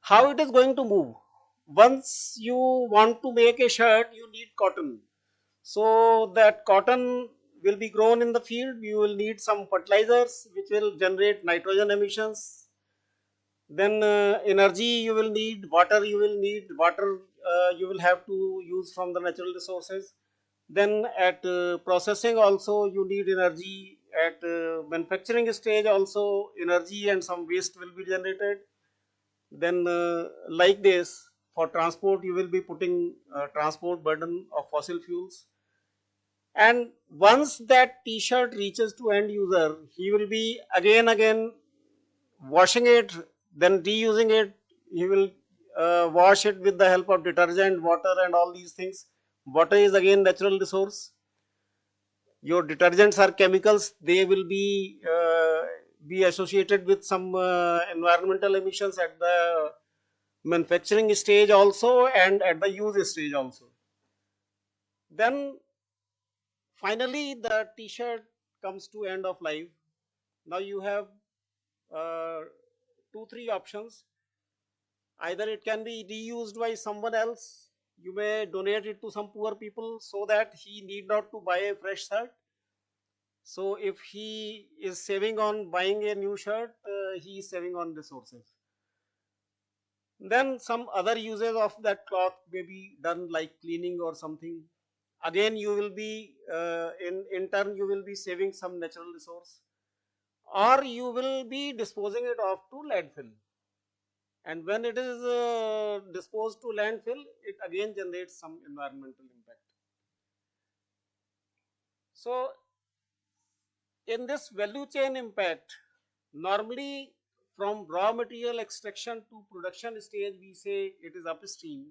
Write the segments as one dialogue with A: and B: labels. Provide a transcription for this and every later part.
A: How it is going to move? Once you want to make a shirt, you need cotton. So that cotton will be grown in the field. You will need some fertilizers which will generate nitrogen emissions. Then energy you will need, water you will need, water you will have to use from the natural resources. Then at processing also you need energy. At manufacturing stage also energy and some waste will be generated. Then like this, for transport you will be putting transport burden of fossil fuels. And once that t-shirt reaches to end user, he will be again washing it, then reusing it. He will wash it with the help of detergent, water and all these things. Water is again natural resource. Your detergents are chemicals, they will be associated with some environmental emissions at the manufacturing stage also and at the use stage also. Then finally the t-shirt comes to end of life. Now you have uh, two three options. Either it can be reused by someone else, you may donate it to some poor people so that he need not to buy a fresh shirt. So if he is saving on buying a new shirt, he is saving on resources. Then some other uses of that cloth may be done like cleaning or something. Again you will be in turn you will be saving some natural resource, or you will be disposing it off to landfill. And when it is disposed to landfill, it again generates some environmental impact. So in this value chain impact, normally from raw material extraction to production stage we say it is upstream,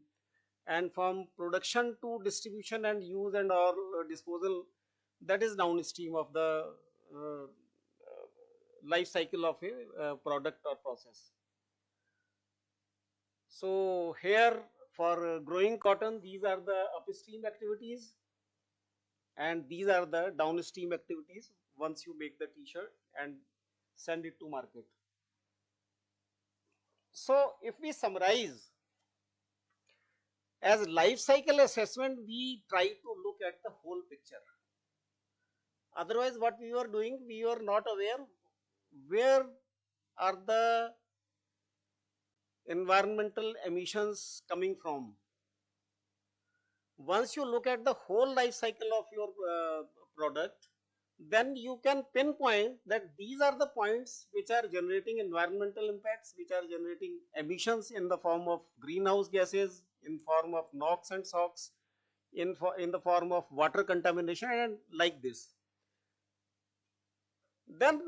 A: and from production to distribution and use and or disposal, that is downstream of the uh, life cycle of a product or process. So here for growing cotton, these are the upstream activities, and these are the downstream activities once you make the t-shirt and send it to market. So if we summarize, as life cycle assessment we try to look at the whole picture. Otherwise what we were doing, we were not aware where are the environmental emissions coming from. Once you look at the whole life cycle of your product, then you can pinpoint that these are the points which are generating environmental impacts, which are generating emissions in the form of greenhouse gases, in form of NOx and SOx, in the form of water contamination and like this. Then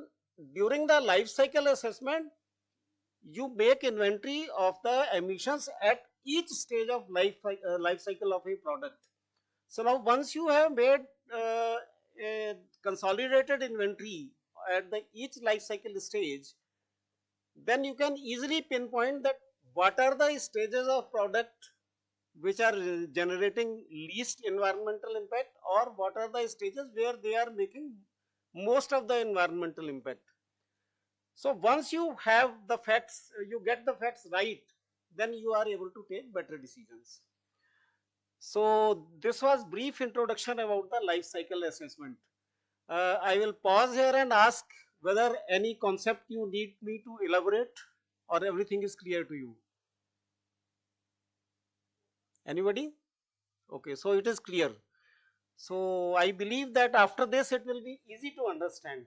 A: during the life cycle assessment, you make inventory of the emissions at each stage of life cycle of a product. So now once you have made a consolidated inventory at the each life cycle stage, then you can easily pinpoint that what are the stages of product which are generating least environmental impact, or what are the stages where they are making most of the environmental impact. So once you have the facts, you get the facts right, then you are able to take better decisions. So this was brief introduction about the life cycle assessment. I will pause here and ask whether any concept you need me to elaborate, or everything is clear to you. Anybody? Okay, so it is clear. So I believe that after this it will be easy to understand.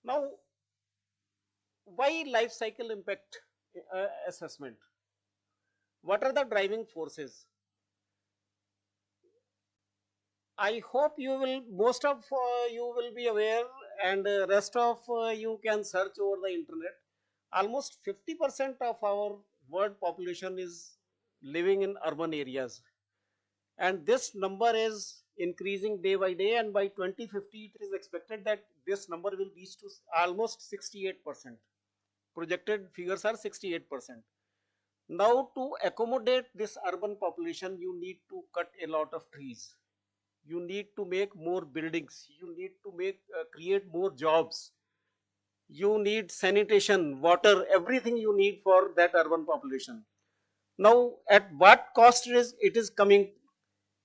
A: Now, why life cycle impact assessment? What are the driving forces? I hope you will, most of you will be aware, and rest of you can search over the internet. Almost 50% of our world population is living in urban areas, and this number is increasing day by day, and by 2050 it is expected that this number will reach to almost 68%. Projected figures are 68%. Now to accommodate this urban population, you need to cut a lot of trees, you need to make more buildings, you need to make create more jobs, you need sanitation, water, everything you need for that urban population. Now, at what cost it is coming?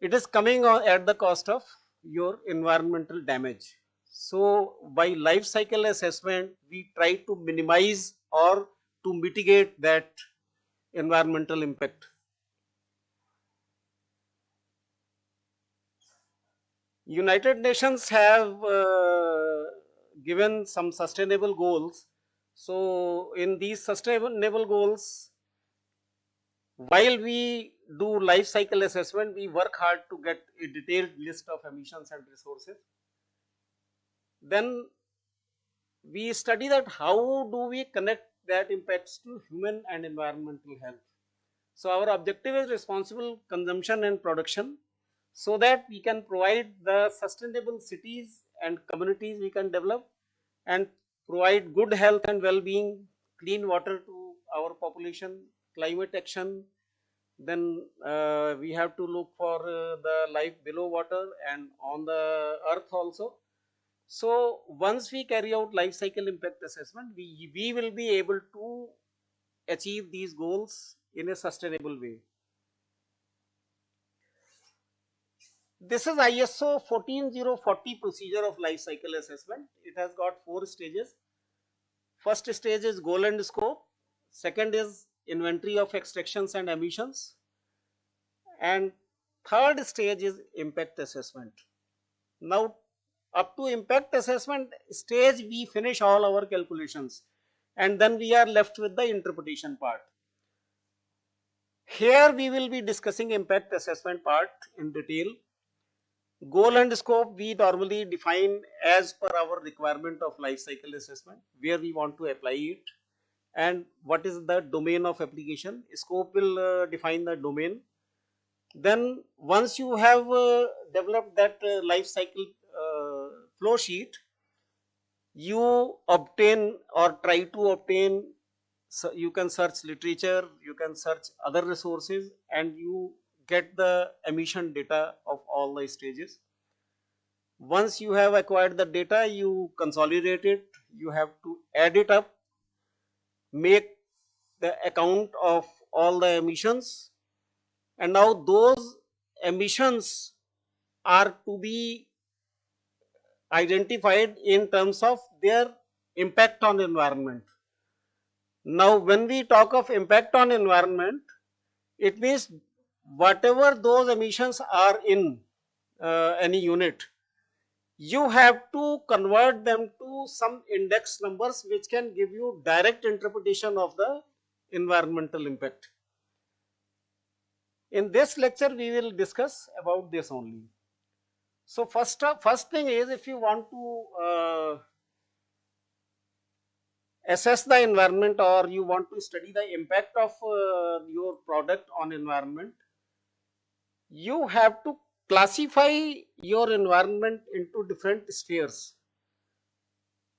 A: It is coming at the cost of your environmental damage. So, by life cycle assessment, we try to minimize or to mitigate that environmental impact. United Nations have given some sustainable goals. So, in these sustainable goals, while we do life cycle assessment, we work hard to get a detailed list of emissions and resources. Then we study that how do we connect that impacts to human and environmental health. So our objective is responsible consumption and production, so that we can provide the sustainable cities and communities we can develop, and provide good health and well-being, clean water to our population, climate action. Then we have to look for the life below water and on the earth also. So once we carry out life cycle impact assessment, we will be able to achieve these goals in a sustainable way. This is ISO 14040 procedure of life cycle assessment. It has got 4 stages. First stage is goal and scope. Second is inventory of extractions and emissions. And third stage is impact assessment. Now, up to impact assessment stage, we finish all our calculations, and then we are left with the interpretation part. Here we will be discussing impact assessment part in detail. Goal and scope we normally define as per our requirement of life cycle assessment, where we want to apply it and what is the domain of application. Scope will define the domain. Then once you have developed that life cycle flow sheet, you obtain or try to obtain, so you can search literature, you can search other resources, and you get the emission data of all the stages. Once you have acquired the data, you consolidate it, you have to add it up, make the account of all the emissions, and now those emissions are to be identified in terms of their impact on environment. Now, when we talk of impact on environment, it means whatever those emissions are in any unit, you have to convert them to some index numbers which can give you direct interpretation of the environmental impact. In this lecture, we will discuss about this only. So first thing is, if you want to assess the environment, or you want to study the impact of your product on environment, you have to classify your environment into different spheres.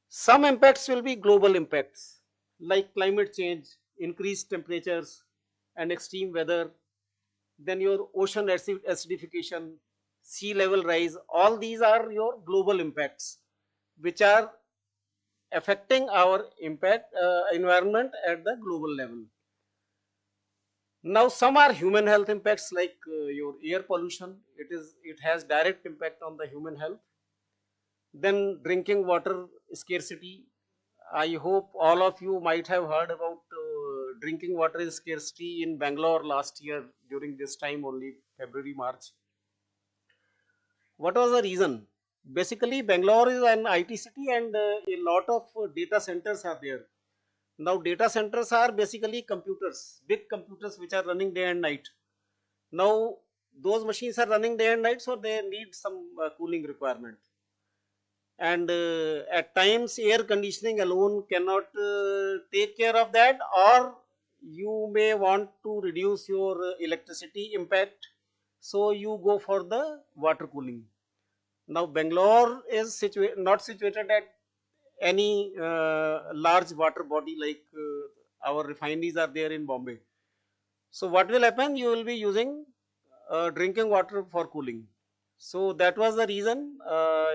A: Some impacts will be global impacts like climate change, increased temperatures and extreme weather, then your ocean acidification, sea level rise. All these are your global impacts which are affecting our impact environment at the global level. Now some are human health impacts like your air pollution. It has direct impact on the human health. Then drinking water scarcity. I hope all of you might have heard about drinking water scarcity in Bangalore last year during this time only, February, March. What was the reason? Basically, Bangalore is an IT city, and a lot of data centers are there. Now, data centers are basically computers, big computers which are running day and night. Now, those machines are running day and night, so they need some cooling requirement. And at times, air conditioning alone cannot take care of that, or you may want to reduce your electricity impact, so you go for the water cooling. Now, Bangalore is not situated at any large water body like our refineries are there in Bombay. So, what will happen? You will be using drinking water for cooling. So, that was the reason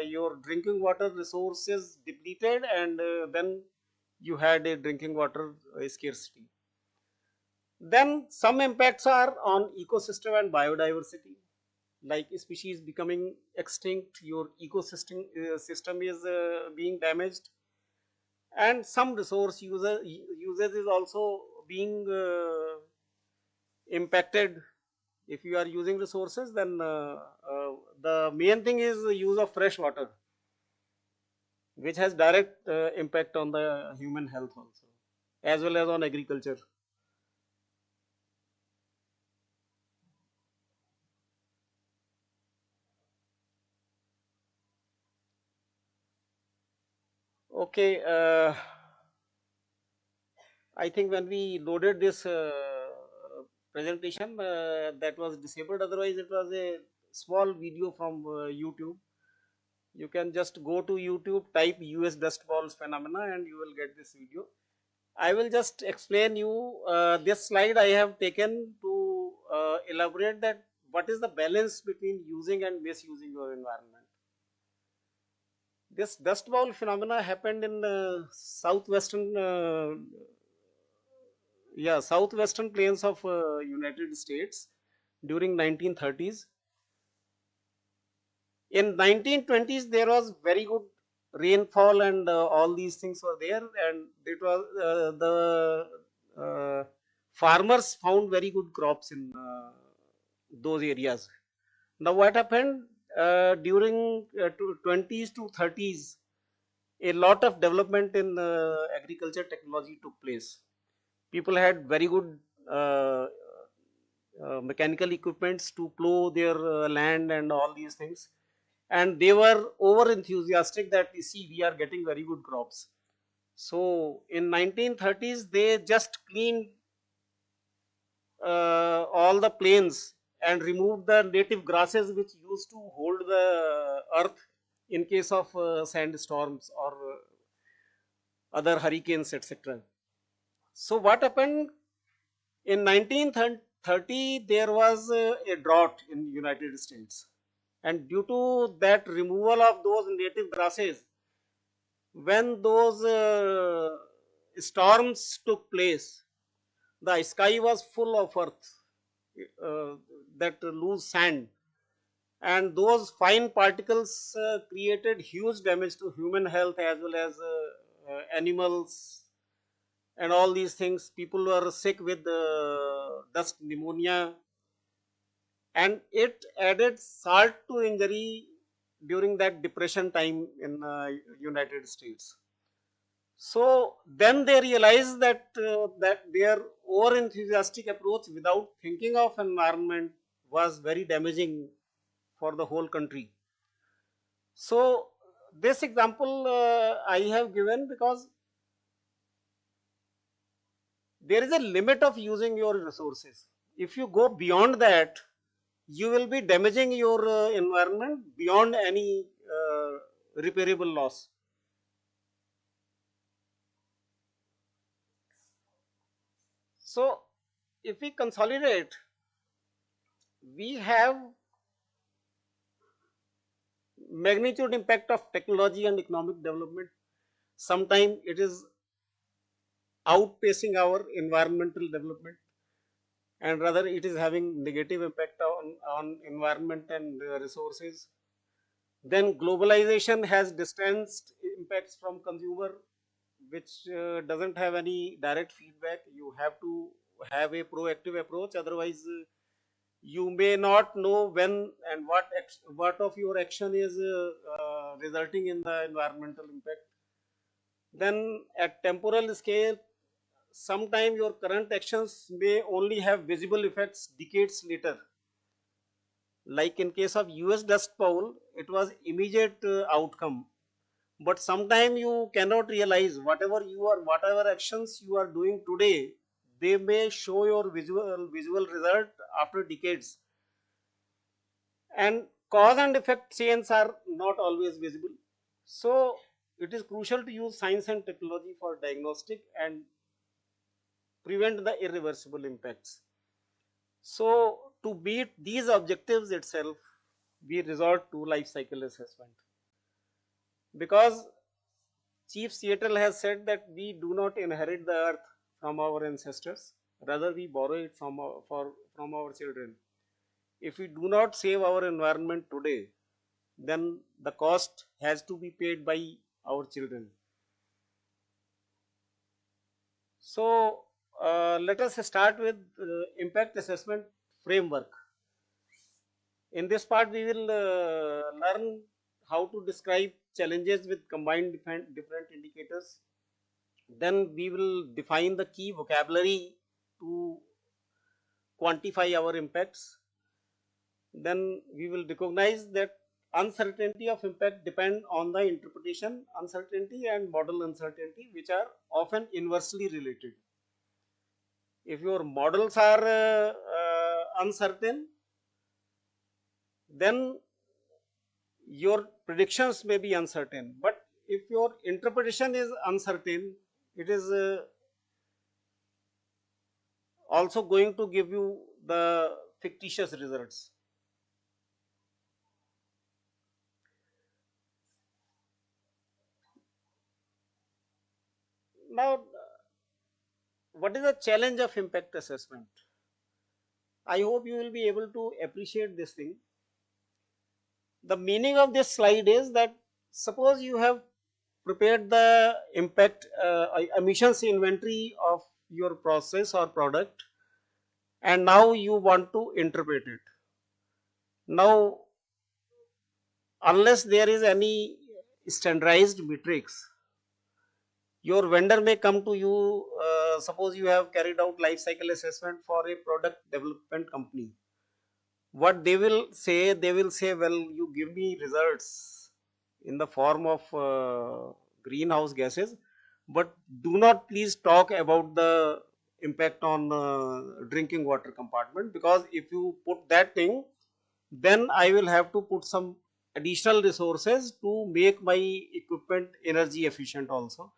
A: your drinking water resource is depleted, and then you had a drinking water scarcity. Then some impacts are on ecosystem and biodiversity, like species becoming extinct, your ecosystem system is being damaged, and some resource usage is also being impacted. If you are using resources, then the main thing is the use of fresh water, which has direct impact on the human health also, as well as on agriculture. Okay, I think when we loaded this presentation, that was disabled. Otherwise, it was a small video from YouTube. You can just go to YouTube, type US dust balls phenomena, and you will get this video. I will just explain you this slide I have taken to elaborate that what is the balance between using and misusing your environment. This dust bowl phenomena happened in southwestern, yeah, southwestern plains of United States during 1930s. In 1920s, there was very good rainfall and all these things were there, and it was the farmers found very good crops in those areas. Now, what happened during 20s to 30s? A lot of development in agriculture technology took place. People had very good uh, mechanical equipments to plow their land and all these things, and they were over enthusiastic that you see we are getting very good crops. So in 1930s they just cleaned all the plains and removed the native grasses which used to hold the earth in case of sandstorms or other hurricanes, etc. So what happened in 1930? There was a drought in United States, and due to that removal of those native grasses, when those storms took place, the sky was full of earth, uh, that loose sand, and those fine particles created huge damage to human health as well as animals and all these things. People were sick with dust pneumonia, and it added salt to injury during that depression time in United States. So then they realized that their over enthusiastic approach without thinking of environment was very damaging for the whole country. So this example I have given because there is a limit of using your resources. If you go beyond that, you will be damaging your environment beyond any repairable loss. So if we consolidate, we have magnitude impact of technology and economic development. Sometimes it is outpacing our environmental development, and rather it is having negative impact on environment and resources. Then globalization has distanced impacts from consumer, which doesn't have any direct feedback. You have to have a proactive approach, otherwise you may not know when and what of your action is resulting in the environmental impact. Then at temporal scale, sometime your current actions may only have visible effects decades later. Like in case of US dust bowl, it was immediate outcome, but sometime you cannot realize whatever actions you are doing today, they may show your visual result after decades, and cause and effect chains are not always visible. So it is crucial to use science and technology for diagnostic and prevent the irreversible impacts. So to meet these objectives itself, we resort to life cycle assessment, because Chief Seattle has said that we do not inherit the earth from our ancestors, rather we borrow it from our children. If we do not save our environment today, then the cost has to be paid by our children. So let us start with impact assessment framework. In this part, we will learn how to describe challenges with combined different indicators. Then we will define the key vocabulary to quantify our impacts. Then we will recognize that uncertainty of impact depend on the interpretation uncertainty and model uncertainty, which are often inversely related. If your models are uncertain, then your predictions may be uncertain. But if your interpretation is uncertain, it is also going to give you the fictitious results. Now, what is the challenge of impact assessment? I hope you will be able to appreciate this thing. The meaning of this slide is that suppose you have prepared the impact emissions inventory of your process or product, and now you want to interpret it. Now, unless there is any standardized metrics, your vendor may come to you. Suppose you have carried out life cycle assessment for a product development company. What they will say, well, you give me results in the form of greenhouse gases, but do not please talk about the impact on drinking water compartment, because if you put that thing, then I will have to put some additional resources to make my equipment energy efficient also.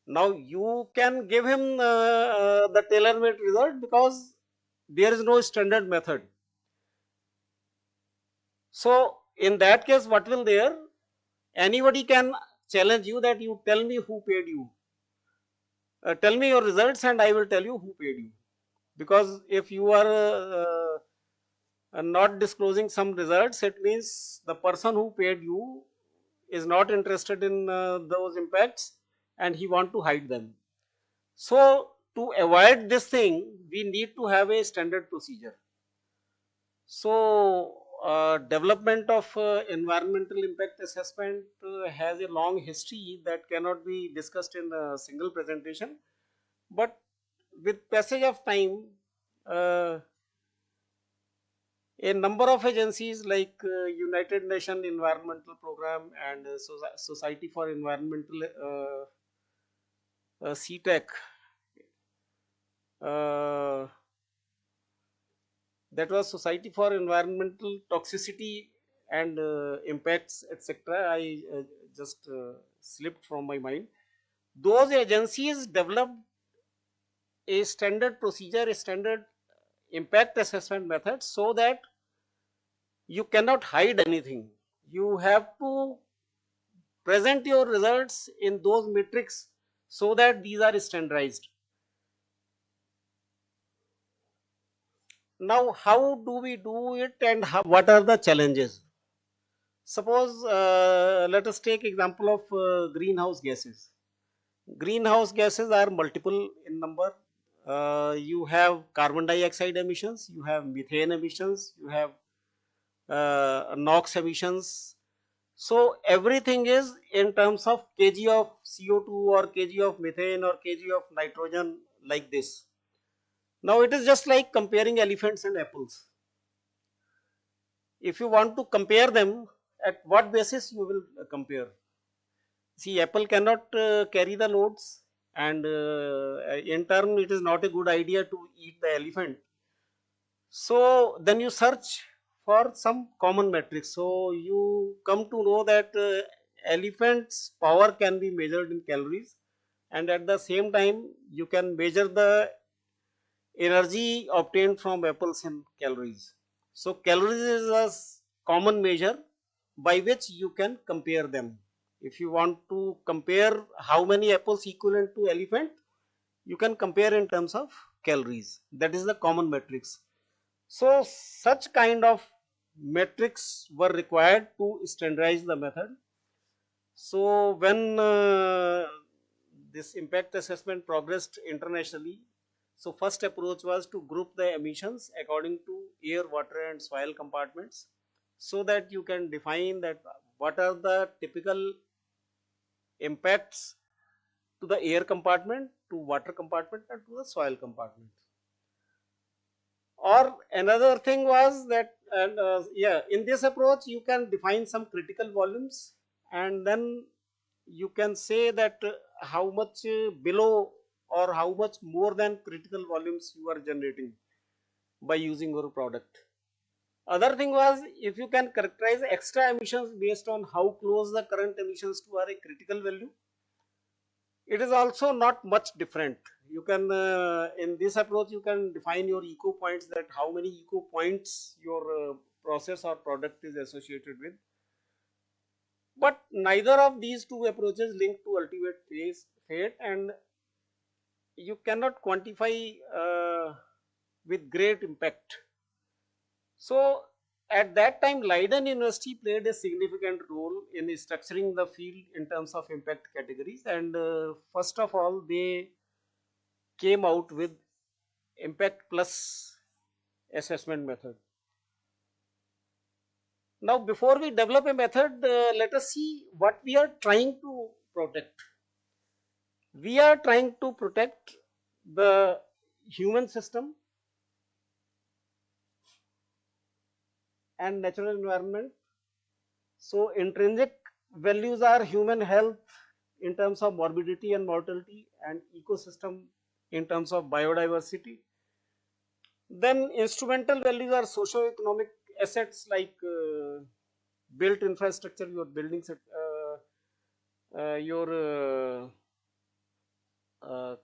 A: Now you can give him the tailor-made result because there is no standard method. So in that case, what will there? Anybody can challenge you that you tell me who paid you. Tell me your results and I will tell you who paid you. Because if you are not disclosing some results, it means the person who paid you is not interested in those impacts and he want to hide them. So to avoid this thing, we need to have a standard procedure. So development of environmental impact assessment has a long history that cannot be discussed in a single presentation. But with passage of time, uh, a number of agencies like United Nations Environmental Program and Society for Environmental CTEC, uh, that was Society for Environmental Toxicity and Impacts, etc. I just slipped from my mind. Those agencies developed a standard procedure, a standard impact assessment method, so that you cannot hide anything. You have to present your results in those metrics so that these are standardized. Now, how do we do it and what are the challenges? Suppose let us take example of greenhouse gases. Greenhouse gases are multiple in number. You have carbon dioxide emissions, you have methane emissions, you have NOx emissions. So everything is in terms of kg of CO2 or kg of methane or kg of nitrogen, like this. Now it is just like comparing elephants and apples. If you want to compare them, at what basis you will compare? See, apple cannot carry the loads, and in turn it is not a good idea to eat the elephant. So then you search for some common metrics. So you come to know that elephant's power can be measured in calories, and at the same time you can measure the energy obtained from apples in calories. So calories is a common measure by which you can compare them If you want to compare how many apples equivalent to elephant, you can compare in terms of calories. That is the common metrics. So such kind of metrics were required to standardize the method. So when this impact assessment progressed internationally, so first approach was to group the emissions according to air, water and soil compartments, so that you can define that what are the typical impacts to the air compartment, to water compartment and to the soil compartment. Or another thing was that, and yeah, in this approach you can define some critical volumes, and then you can say that how much below or how much more than critical volumes you are generating by using your product. Other thing was, if you can characterize extra emissions based on how close the current emissions to are a critical value, it is also not much different. You can in this approach you can define your eco points, that how many eco points your process or product is associated with. But neither of these two approaches link to ultimate fate, and you cannot quantify with great impact. So at that time Leiden University played a significant role in structuring the field in terms of impact categories, and first of all they came out with impact plus assessment method. Now before we develop a method, let us see what we are trying to protect. We are trying to protect the human system and natural environment. So intrinsic values are human health in terms of morbidity and mortality, and ecosystem in terms of biodiversity. Then instrumental values are socio-economic assets like built infrastructure, your buildings, your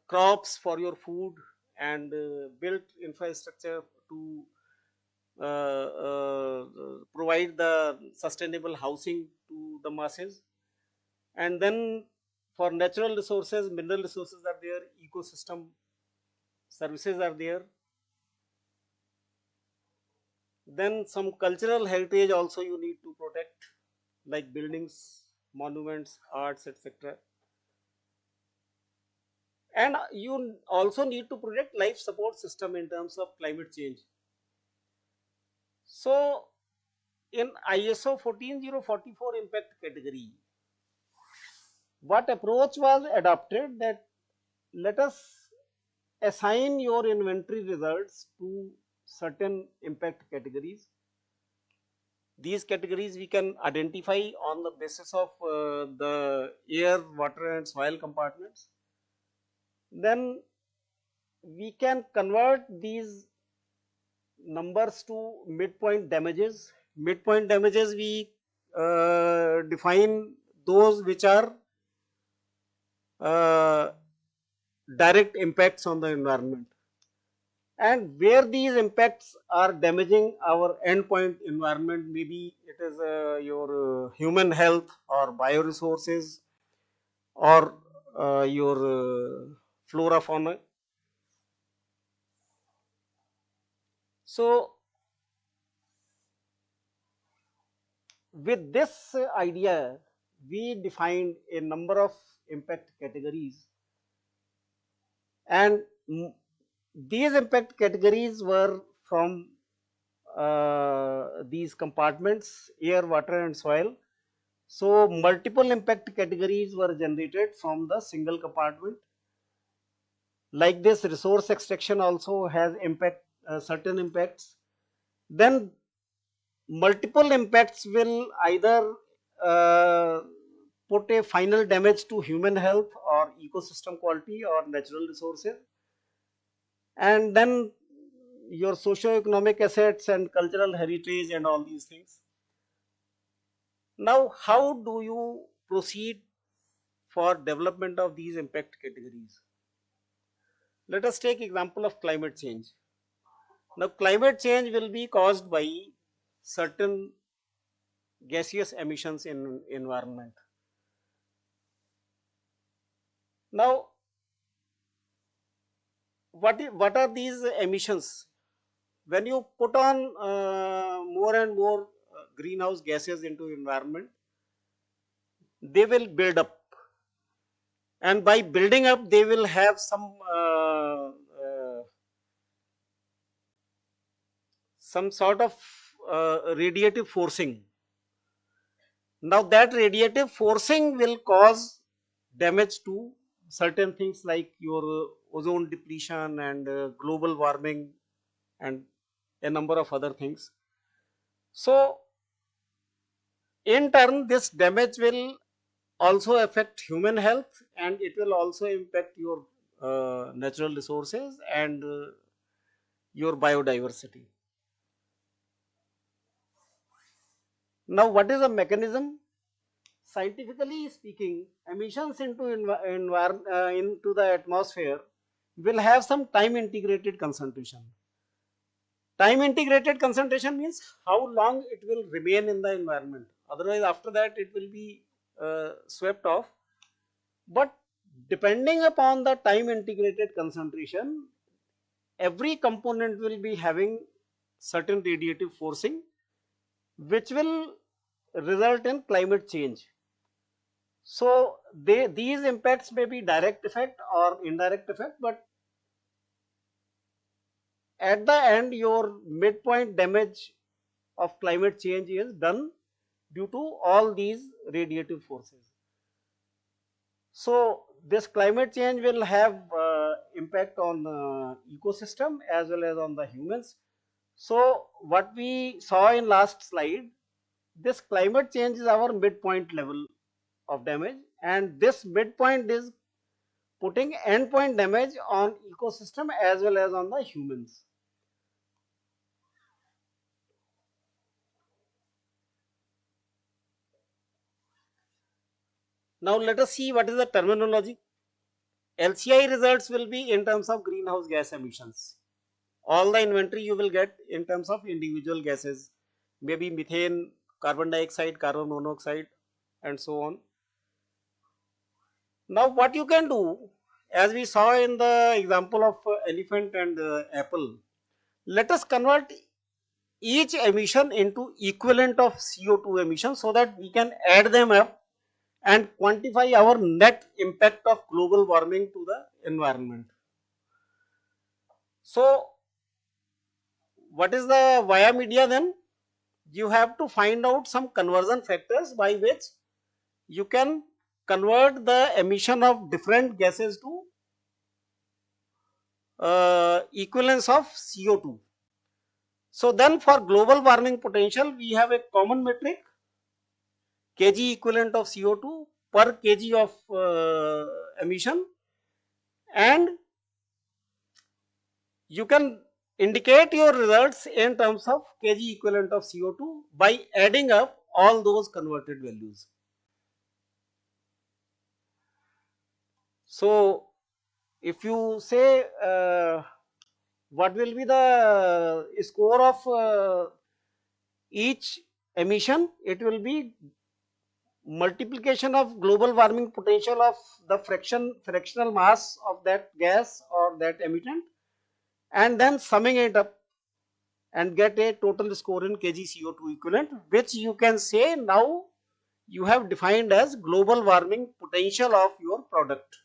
A: crops for your food, and built infrastructure to provide the sustainable housing to the masses. And then for natural resources, mineral resources are there, ecosystem services are there. Then some cultural heritage also you need to protect, like buildings, monuments, arts, etc. And you also need to protect life support system in terms of climate change. So in ISO 14044 impact category, what approach was adopted, that let us assign your inventory results to certain impact categories. These categories we can identify on the basis of the air, water and soil compartments. Then we can convert these numbers to midpoint damages. Midpoint damages we define those which are uh, direct impacts on the environment, and where these impacts are damaging our endpoint environment, maybe it is your human health or bioresources or your flora fauna. So with this idea we defined a number of impact categories, and these impact categories were from these compartments: air, water and soil. So multiple impact categories were generated from the single compartment. Like this, resource extraction also has impact, certain impacts. Then multiple impacts will either uh, put a final damage to human health or ecosystem quality or natural resources, and then your socio-economic assets and cultural heritage and all these things. Now how do you proceed for development of these impact categories? Let us take example of climate change. Now climate change will be caused by certain gaseous emissions in environment. Now, what are these emissions? When you put on more and more greenhouse gases into environment, they will build up, and by building up they will have some sort of radiative forcing. Now that radiative forcing will cause damage to certain things like your ozone depletion and global warming and a number of other things. So in turn this damage will also affect human health, and it will also impact your natural resources and your biodiversity. Now what is the mechanism? Scientifically speaking, emissions into the atmosphere will have some time integrated concentration. Time integrated concentration means how long it will remain in the environment. Otherwise, after that, it will be swept off. But depending upon the time integrated concentration, every component will be having certain radiative forcing, which will result in climate change. So these impacts may be direct effect or indirect effect, but at the end your midpoint damage of climate change is done due to all these radiative forces. So this climate change will have impact on ecosystem as well as on the humans. So what we saw in last slide, this climate change is our midpoint level of damage, and this midpoint is putting endpoint damage on ecosystem as well as on the humans. Now let us see what is the terminology. LCI results will be in terms of greenhouse gas emissions. All the inventory you will get in terms of individual gases, maybe methane, carbon dioxide, carbon monoxide, and so on. Now what you can do, as we saw in the example of elephant and apple, let us convert each emission into equivalent of CO2 emission so that we can add them up and quantify our net impact of global warming to the environment. So what is the via media then? You have to find out some conversion factors by which you can convert the emission of different gases to equivalence of CO2. So then for global warming potential, we have a common metric, kg equivalent of CO2 per kg of emission, and you can indicate your results in terms of kg equivalent of CO2 by adding up all those converted values. So if you say what will be the score of each emission, it will be multiplication of global warming potential of the fractional mass of that gas or that emittent, and then summing it up and get a total score in kg CO2 equivalent, which you can say now you have defined as global warming potential of your product.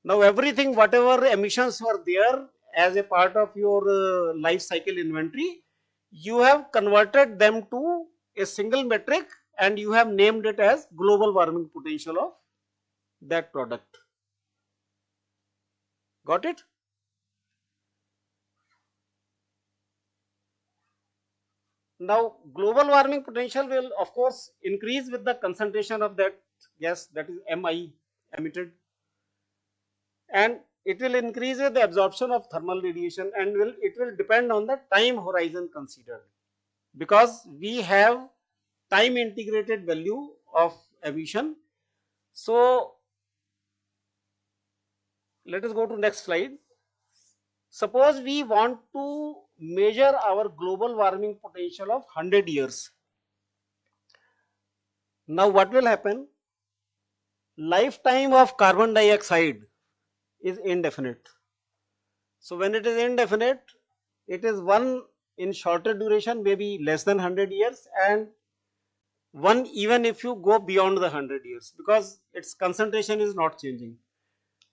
A: Now everything, whatever emissions were there as a part of your life cycle inventory, you have converted them to a single metric and you have named it as global warming potential of that product. Got it? Now global warming potential will of course increase with the concentration of that gas, that is Mi emitted, and it will increase with the absorption of thermal radiation, and it will depend on the time horizon considered, because we have time integrated value of emission. So let us go to next slide. Suppose we want to measure our global warming potential of 100 years. Now what will happen? lifetime of carbon dioxide is indefinite. So when it is indefinite, it is one in shorter duration, maybe less than 100 years, and one even if you go beyond the 100 years, because its concentration is not changing.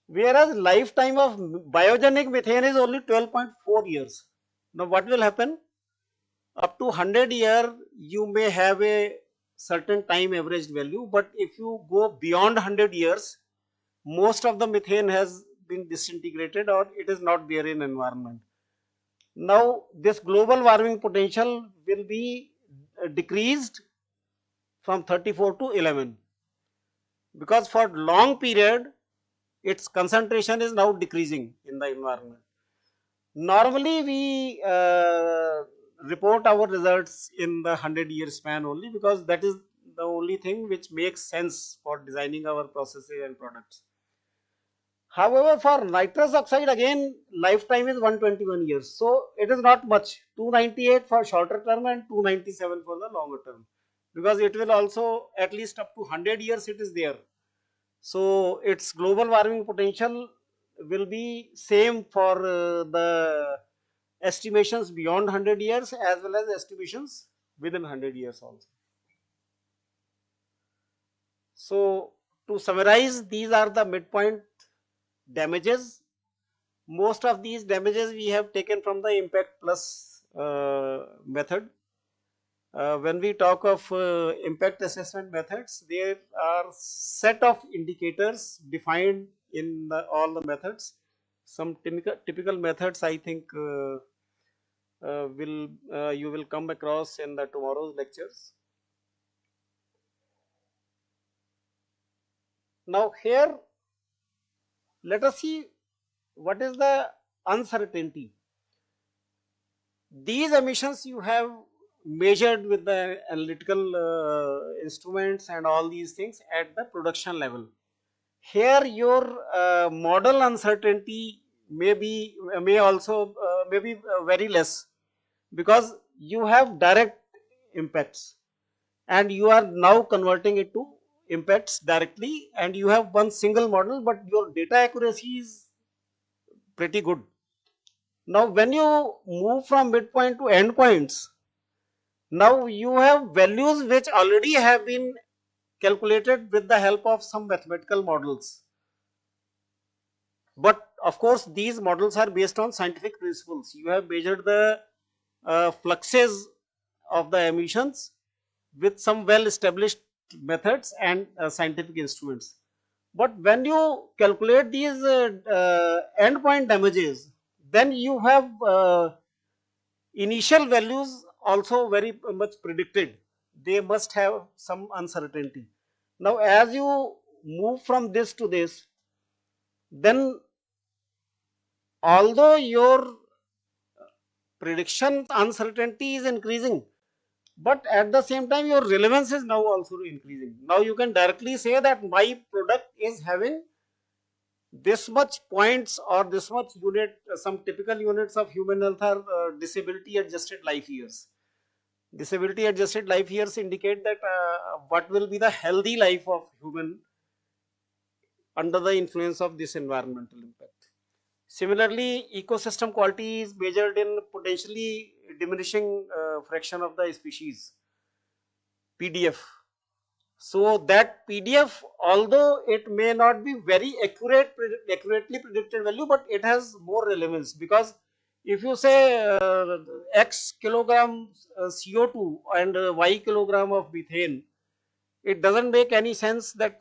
A: Whereas lifetime of biogenic methane is only 12.4 years. Now what will happen? Up to 100 year you may have a certain time averaged value, but if you go beyond 100 years, most of the methane has been disintegrated or it is not there in environment. Now this global warming potential will be decreased from 34 to 11, because for long period its concentration is now decreasing in the environment. Normally we report our results in the 100-year span only, because that is the only thing which makes sense for designing our processes and products. However, for nitrous oxide again lifetime is 121 years. So it is not much, 298 for shorter term and 297 for the longer term, because it will also at least up to 100 years it is there. So its global warming potential will be same for the estimations beyond 100 years as well as estimations within 100 years also. So to summarize, these are the midpoint damages. Most of these damages we have taken from the impact plus method. When we talk of impact assessment methods, there are set of indicators defined in all the methods. Some typical methods I think will you will come across in the tomorrow's lectures. Now here let us see what is the uncertainty. These emissions you have measured with the analytical instruments and all these things at the production level. Here your model uncertainty may also be very less, because you have direct impacts and you are now converting it to impacts directly, and you have one single model but your data accuracy is pretty good. Now when you move from midpoint to endpoints, now you have values which already have been calculated with the help of some mathematical models. But of course these models are based on scientific principles. You have measured the fluxes of the emissions with some well established methods and scientific instruments. But when you calculate these endpoint damages, then you have initial values also very much predicted. They must have some uncertainty. Now as you move from this to this, then although your prediction uncertainty is increasing, but at the same time your relevance is now also increasing. Now you can directly say that my product is having this much points or this much unit, some typical units of human health are disability adjusted life years. Disability adjusted life years indicate that what will be the healthy life of human under the influence of this environmental impact. Similarly, ecosystem quality is measured in potentially diminishing fraction of the species, PDF. So that PDF, although it may not be very accurately predicted value, but it has more relevance, because if you say X kilogram CO2 and Y kilogram of methane, it doesn't make any sense that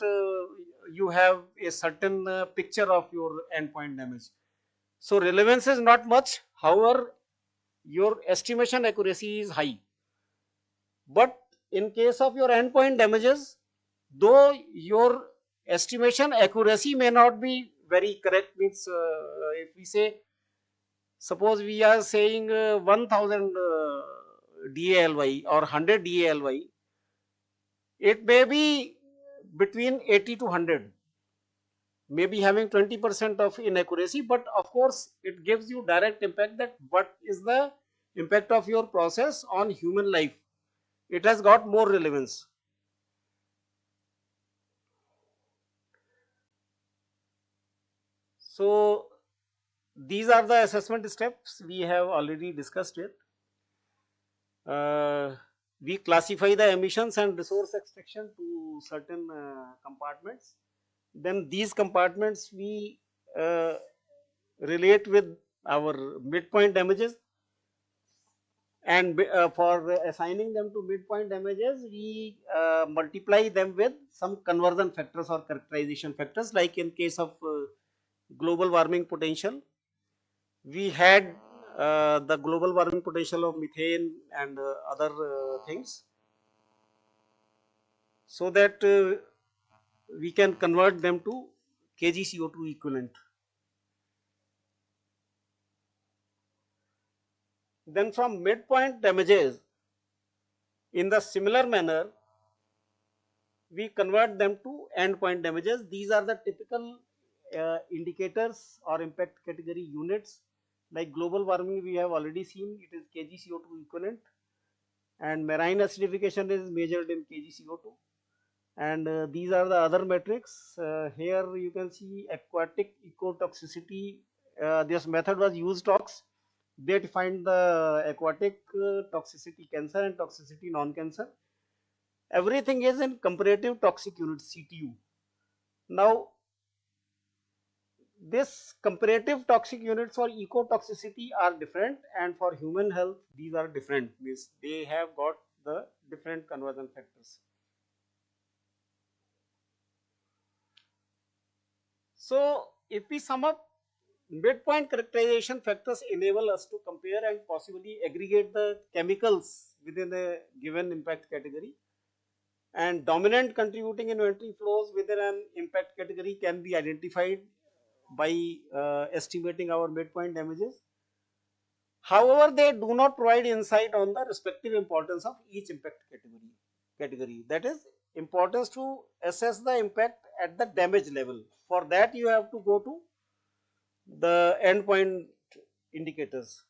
A: you have a certain picture of your endpoint damage. So relevance is not much, however your estimation accuracy is high. But in case of your endpoint damages, though your estimation accuracy may not be very correct, means if we say, suppose we are saying 1000 DALY or 100 DALY, it may be between 80 to 100, maybe having 20% of inaccuracy, but of course it gives you direct impact that what is the impact of your process on human life. It has got more relevance. So these are the assessment steps. We have already discussed it. Uh, we classify the emissions and resource extraction to certain compartments. Then these compartments we uh, relate with our midpoint damages, and for assigning them to midpoint damages, we multiply them with some conversion factors or characterization factors. Like in case of global warming potential, we had the global warming potential of methane and other things, so that we can convert them to kg CO2 equivalent. Then from midpoint damages, in the similar manner, we convert them to endpoint damages. These are the typical indicators or impact category units. Like global warming, we have already seen it is kg CO2 equivalent, and marine acidification is measured in kg CO2. And these are the other metrics. Here you can see aquatic ecotoxicity. This method was used tox. They defined the aquatic toxicity cancer and toxicity non-cancer. Everything is in comparative toxic units, CTU. Now this comparative toxic units for ecotoxicity are different, and for human health these are different, means they have got the different conversion factors. So if we sum up, midpoint characterization factors enable us to compare and possibly aggregate the chemicals within a given impact category, and dominant contributing inventory flows within an impact category can be identified by estimating our midpoint damages. However, they do not provide insight on the respective importance of each impact category. That is, importance to assess the impact at the damage level. For that, you have to go to the endpoint indicators.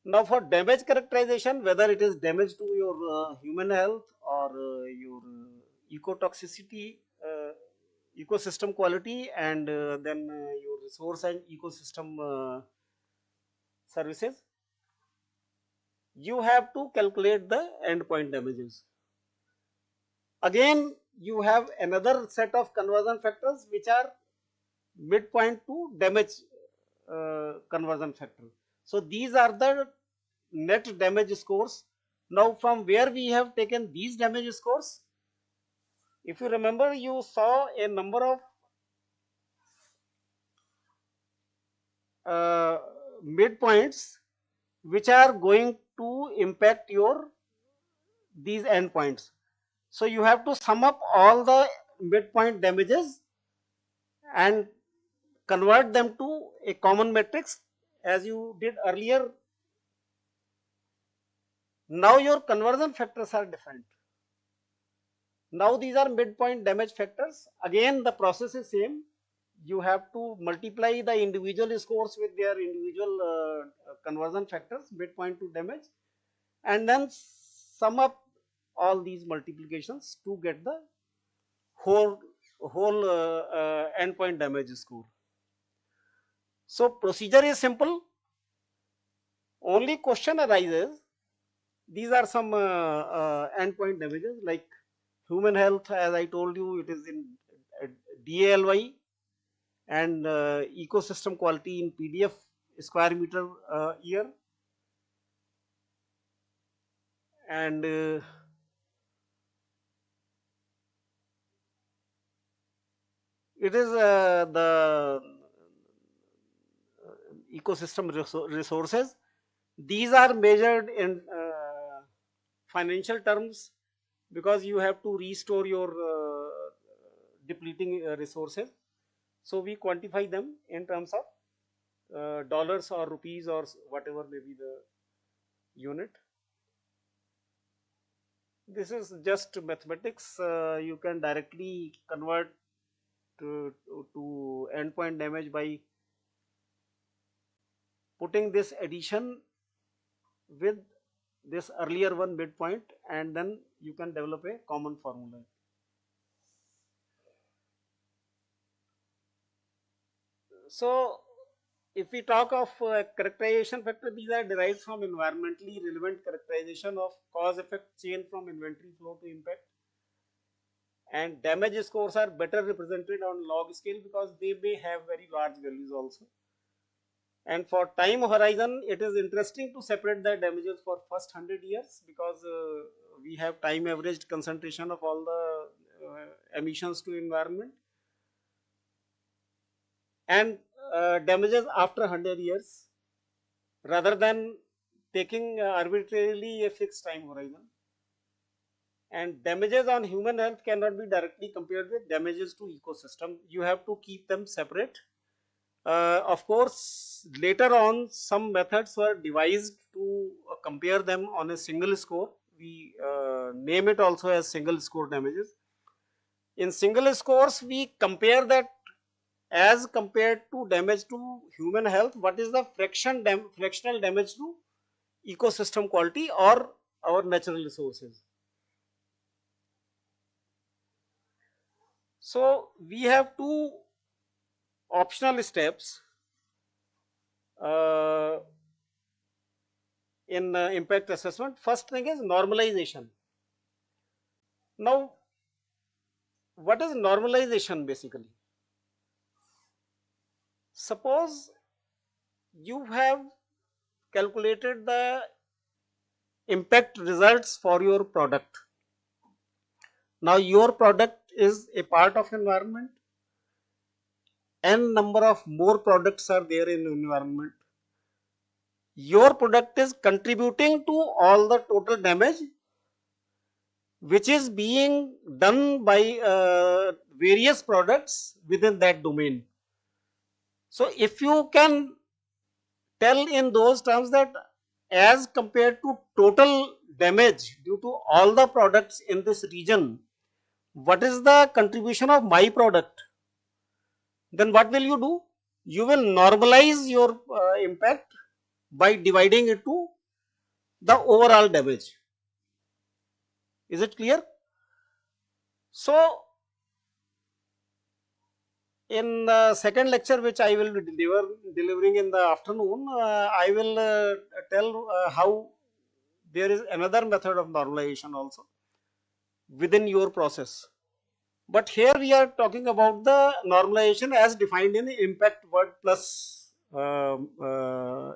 A: Now, for damage characterization, whether it is damage to your human health or your ecotoxicity, ecosystem quality, and then your resource and ecosystem services, you have to calculate the endpoint damages. Again, you have another set of conversion factors which are midpoint to damage conversion factor. So these are the net damage scores. Now from where we have taken these damage scores, if you remember, you saw a number of uh, midpoints which are going to impact your these endpoints. So you have to sum up all the midpoint damages and convert them to a common matrix as you did earlier. Now your conversion factors are different. Now these are midpoint damage factors. Again the process is same. You have to multiply the individual scores with their individual conversion factors, midpoint to damage, and then sum up all these multiplications to get the whole endpoint damage score. So procedure is simple. Only question arises. These are some endpoint damages like human health. As I told you, it is in DALY, and ecosystem quality in PDF square meter year, and it is the ecosystem resources. These are measured in financial terms because you have to restore your depleting resources. So we quantify them in terms of dollars or rupees or whatever may be the unit. This is just mathematics. You can directly convert to endpoint damage by putting this addition with this earlier one midpoint, and then you can develop a common formula. So if we talk of characterization factor, these are derived from environmentally relevant characterization of cause effect chain from inventory flow to impact, and damage scores are better represented on log scale because they may have very large values also. And for time horizon, it is interesting to separate the damages for first 100 years because we have time averaged concentration of all the emissions to environment, and damages after 100 years rather than taking arbitrarily a fixed time horizon. And damages on human health cannot be directly compared with damages to ecosystem. You have to keep them separate. Of course, later on some methods were devised to compare them on a single score. We name it also as single score damages. In single scores, we compare that as compared to damage to human health, what is the fractional damage to ecosystem quality or our natural resources. So we have two optional steps uh, in impact assessment. First thing is normalization. Now, what is normalization basically? Suppose you have calculated the impact results for your product. Now, your product is a part of environment. N number of more products are there in environment. Your product is contributing to all the total damage which is being done by various products within that domain. So if you can tell in those terms that as compared to total damage due to all the products in this region, what is the contribution of my product? Then what will you do? You will normalize your impact by dividing it to the overall damage. Is it clear? So in the second lecture which I will be delivering in the afternoon, I will tell how there is another method of normalization also within your process. But here we are talking about the normalization as defined in the impact word plus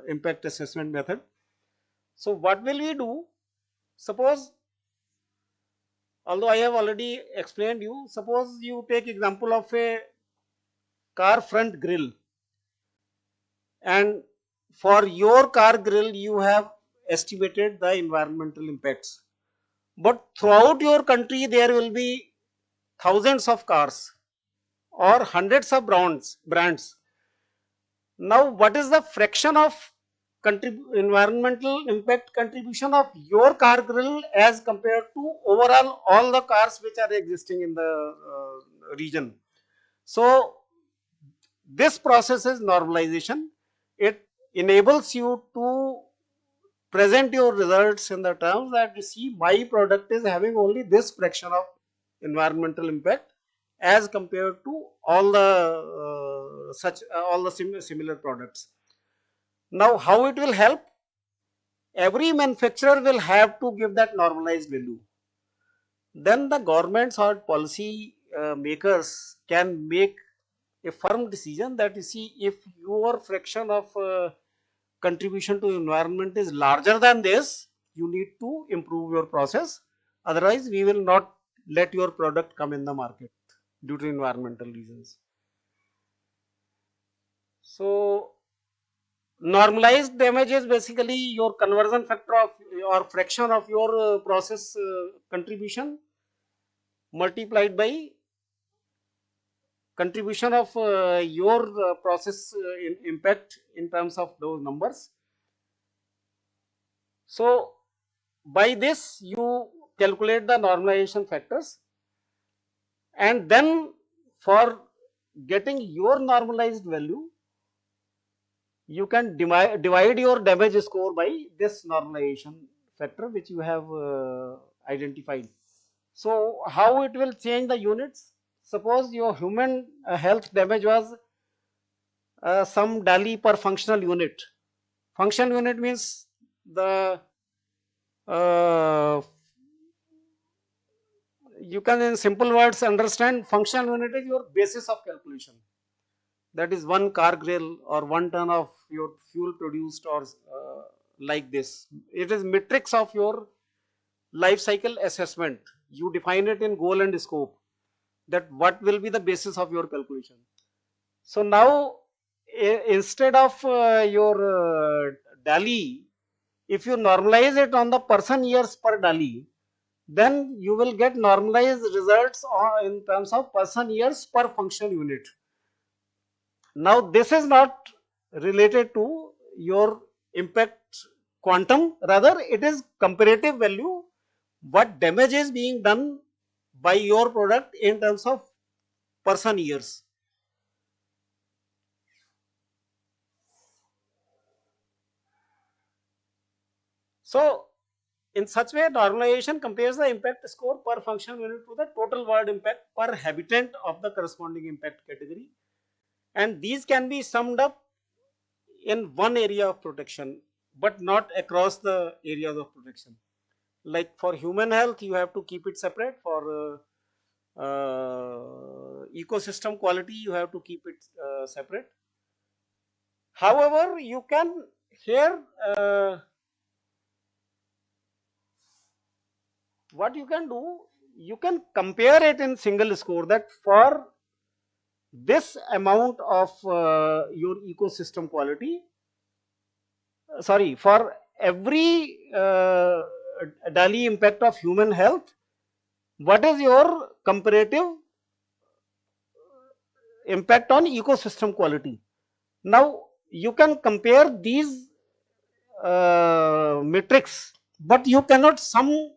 A: impact assessment method. So what will we do? Suppose, although I have already explained you, suppose you take example of a car front grille, and for your car grille you have estimated the environmental impacts, but throughout your country there will be thousands of cars or hundreds of brands. Now what is the fraction of environmental impact contribution of your car grille as compared to overall all the cars which are existing in the region? So this process is normalization. It enables you to present your results in the terms that you see my product is having only this fraction of environmental impact as compared to all the similar products. Now how it will help? Every manufacturer will have to give that normalized value. Then the governments or policy makers can make a firm decision that you see if your fraction of contribution to environment is larger than this, you need to improve your process. Otherwise, we will not let your product come in the market due to environmental reasons. So, normalized damage is basically your conversion factor of or fraction of your process contribution multiplied by contribution of your process impact in terms of those numbers. So by this you calculate the normalization factors, and then for getting your normalized value you can divide your damage score by this normalization factor which you have identified. So how it will change the units? Suppose your human health damage was some DALI per functional unit. Functional unit means the uh, you can in simple words understand functional unit is your basis of calculation. That is one car grill or 1 ton of your fuel produced or like this. It is matrix of your life cycle assessment. You define it in goal and scope, that what will be the basis of your calculation. So now instead of your DALI, if you normalize it on the person years per DALI, then you will get normalized results in terms of person years per functional unit. Now this is not related to your impact quantum, rather it is comparative value, what damage is being done by your product in terms of person years. So in such way, normalization compares the impact score per functional unit to the total world impact per habitant of the corresponding impact category, and these can be summed up in one area of protection but not across the areas of protection. Like for human health, you have to keep it separate. For ecosystem quality, you have to keep it separate. However, you can here what you can do, you can compare it in single score, that for this amount of your ecosystem quality, sorry, for every daily impact of human health, what is your comparative impact on ecosystem quality. Now you can compare these metrics, but you cannot sum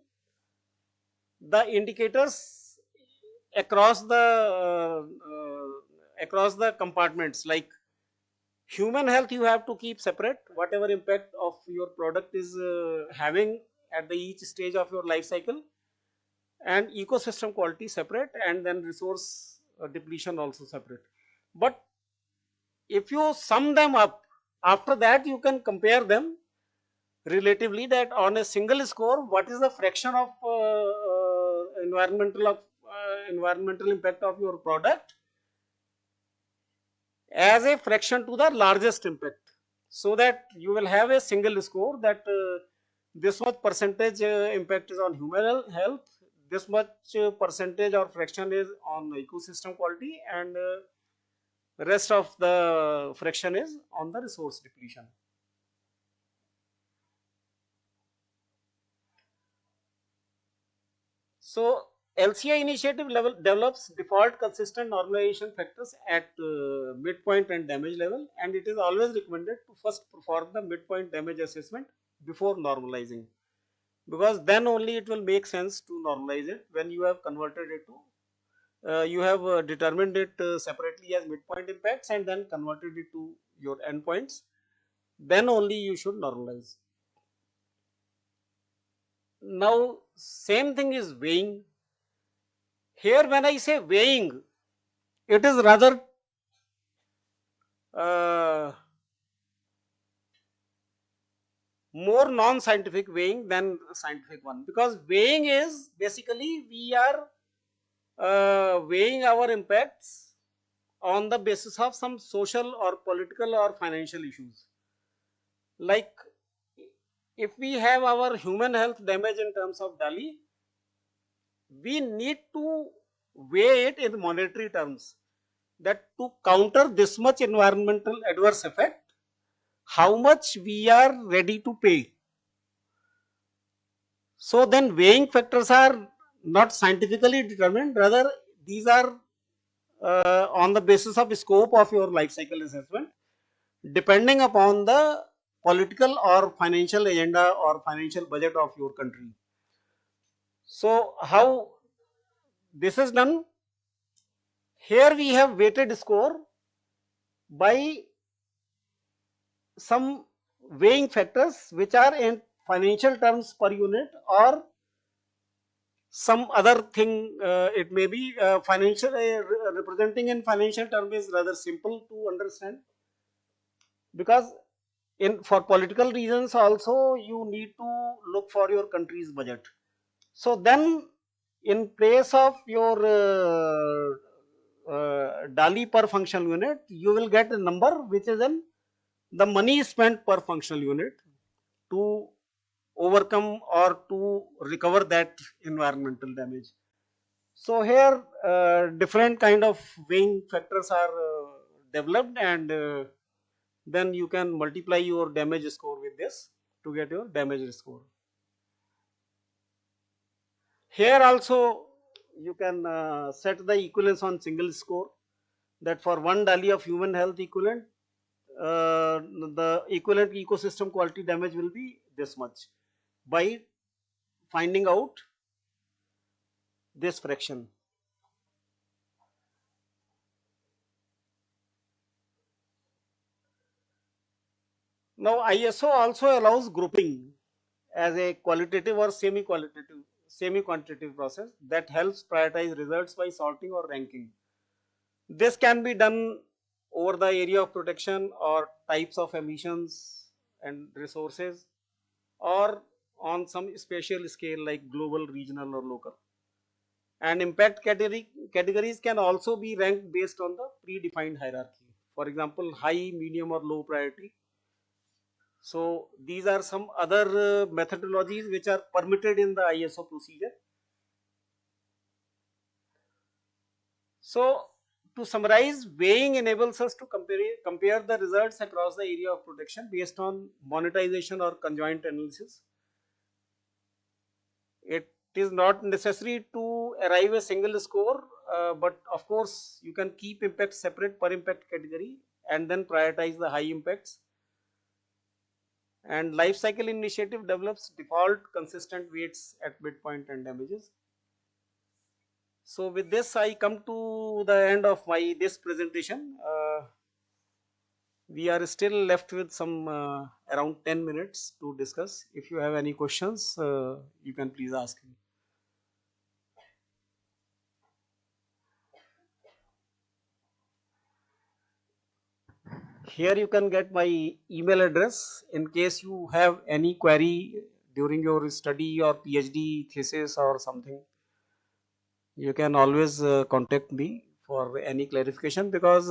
A: the indicators across the compartments. Like human health, you have to keep separate, whatever impact of your product is having at the each stage of your life cycle, and ecosystem quality separate, and then resource depletion also separate. But if you sum them up, after that you can compare them relatively, that on a single score what is the fraction of environmental impact of your product as a fraction to the largest impact, so that you will have a single score, that this much percentage impact is on human health, this much percentage or fraction is on ecosystem quality, and rest of the fraction is on the resource depletion. So LCI initiative level develops default consistent normalization factors at midpoint and damage level, and it is always recommended to first perform the midpoint damage assessment before normalizing, because then only it will make sense to normalize it when you have converted it to you have determined it separately as midpoint impacts and then converted it to your endpoints, then only you should normalize. Now same thing is weighing. Here when I say weighing, it is rather uh, more non-scientific weighing than scientific one, because weighing is basically we are weighing our impacts on the basis of some social or political or financial issues. Like if we have our human health damage in terms of DALI, we need to weigh it in monetary terms, that to counter this much environmental adverse effect, how much we are ready to pay. So then weighing factors are not scientifically determined, rather these are on the basis of scope of your life cycle assessment, depending upon the political or financial agenda or financial budget of your country. So how this is done? Here we have weighted score by some weighing factors which are in financial terms per unit, or some other thing. It may be financial, representing in financial term is rather simple to understand. because in for political reasons also you need to look for your country's budget. So then in place of your DALI per functional unit, you will get a number which is in the money spent per functional unit to overcome or to recover that environmental damage. So here different kind of weighing factors are developed, and then you can multiply your damage score with this to get your damage score. Here also you can set the equivalence on single score, that for one DALI of human health equivalent, the equivalent ecosystem quality damage will be this much by finding out this fraction. Now ISO also allows grouping as a qualitative or semi-quantitative process that helps prioritize results by sorting or ranking. This can be done over the area of protection or types of emissions and resources, or on some spatial scale like global, regional or local. And impact categories can also be ranked based on the predefined hierarchy. For example, high, medium or low priority. So these are some other methodologies which are permitted in the ISO procedure. So to summarize, weighing enables us to compare the results across the area of protection based on monetization or conjoint analysis. It is not necessary to arrive a single score, but of course you can keep impacts separate per impact category and then prioritize the high impacts. And life cycle initiative develops default consistent weights at midpoint and damages. So with this I come to the end of my this presentation. We are still left with some around 10 minutes to discuss. If you have any questions, you can please ask me. Here you can get my email address in case you have any query during your study or PhD thesis or something. You can always contact me for any clarification, because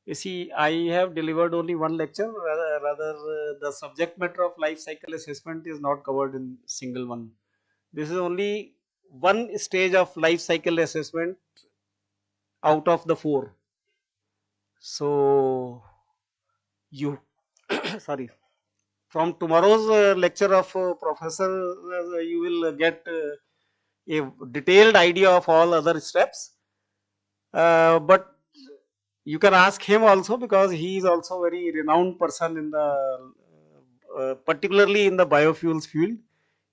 A: you see I have delivered only one lecture, rather the subject matter of life cycle assessment is not covered in single one. This is only one stage of life cycle assessment out of the four. So you sorry, from tomorrow's lecture of professor, you will get a detailed idea of all other steps, but you can ask him also, because he is also very renowned person in the particularly in the biofuels field.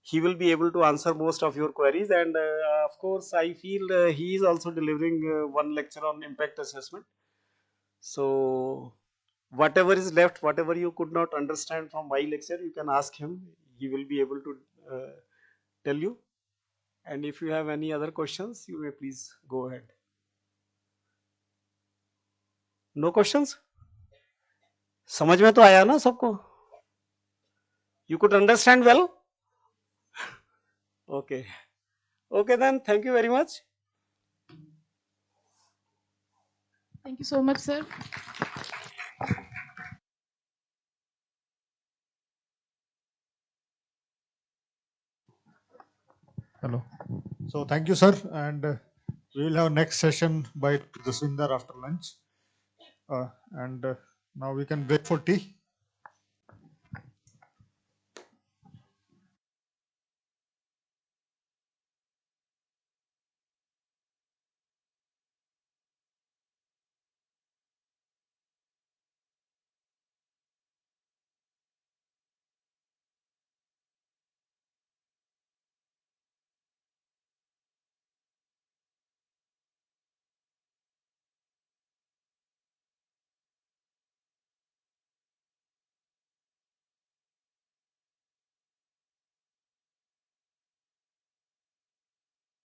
A: He will be able to answer most of your queries, and of course I feel he is also delivering one lecture on impact assessment. So whatever is left, whatever you could not understand from my lecture, you can ask him. He will be able to tell you. And if you have any other questions, you may please go ahead. No questions? समझ में तो आया ना सबको? You could understand well? Okay. Okay then, thank you very much.
B: Thank you so much, sir.
C: Hello. So thank you, sir. And we will have next session by Jaswinder after lunch. And now we can break for tea.